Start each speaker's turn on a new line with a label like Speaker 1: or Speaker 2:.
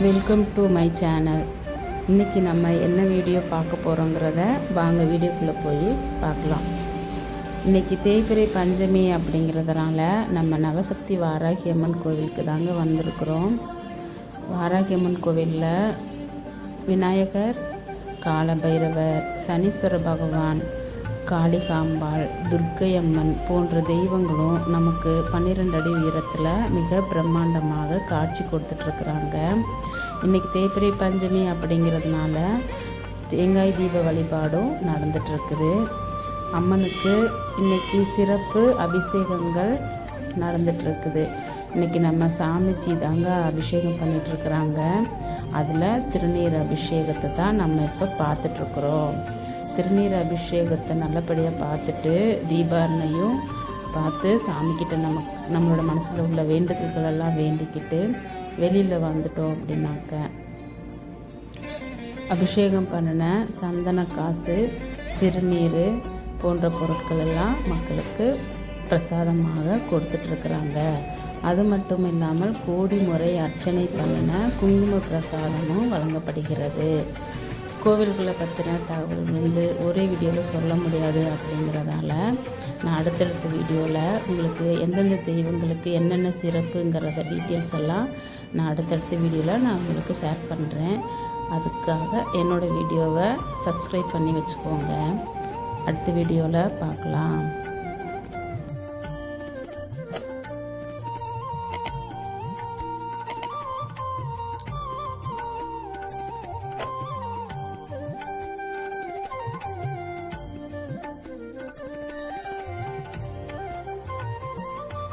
Speaker 1: Welcome to my channel. இன்றைக்கி நம்ம என்ன வீடியோ பார்க்க போகிறோங்கிறத வாங்க வீடியோக்குள்ளே போய் பார்க்கலாம். இன்றைக்கி தேய்பிறை பஞ்சமி அப்படிங்கிறதுனால நம்ம நவசக்தி வாராகி அம்மன் கோவிலுக்கு தாங்க வந்திருக்கிறோம். வாராகி அம்மன் கோவிலில் விநாயகர், காலபைரவர், சனீஸ்வர பகவான், காளிகாம்பாள், துர்க்கை அம்மன் போன்ற தெய்வங்களும் நமக்கு 12 அடி உயரத்தில் மிக பிரம்மாண்டமாக காட்சி கொடுத்துட்ருக்குறாங்க. இன்றைக்கி தேய்பிறை பஞ்சமி அப்படிங்கிறதுனால தேங்காய் தீப வழிபாடும் நடந்துகிட்ருக்குது. அம்மனுக்கு இன்றைக்கி சிறப்பு அபிஷேகங்கள் நடந்துகிட்ருக்குது. இன்றைக்கி நம்ம சாமிஜி தாங்க அபிஷேகம் பண்ணிகிட்ருக்குறாங்க. அதில் திருநீர் அபிஷேகத்தை தான் நம்ம இப்போ பார்த்துட்ருக்குறோம். திருநீர் அபிஷேகத்தை நல்லபடியாக பார்த்துட்டு தீபாரணையும் பார்த்து சாமிக்கிட்ட நம்மளோட மனசில் உள்ள வேண்டுதல்களெல்லாம் வேண்டிக்கிட்டு வெளியில் வந்துட்டோம் அப்படின்னாக்க அபிஷேகம் பண்ணின சந்தன காசு, திருநீர் போன்ற பொருட்கள் எல்லாம் மக்களுக்கு பிரசாதமாக கொடுத்துட்ருக்குறாங்க. அது மட்டும் இல்லாமல் கோடி முறை அர்ச்சனை பண்ணின குங்கும பிரசாதமும் வழங்கப்படுகிறது. கோவில்களை பற்றின தகவல் ஒரே வீடியோவில் சொல்ல முடியாது அப்படிங்கிறதால நான் அடுத்தடுத்த வீடியோவில் உங்களுக்கு எந்தெந்த தெய்வங்களுக்கு என்னென்ன சிறப்புங்கிறத டீட்டெயில்ஸ் எல்லாம் நான் அடுத்தடுத்த வீடியோவில் நான் உங்களுக்கு ஷேர் பண்ணுறேன். அதுக்காக என்னோடய வீடியோவை சப்ஸ்கிரைப் பண்ணி வச்சுக்கோங்க. அடுத்த வீடியோவில் பார்க்கலாம்.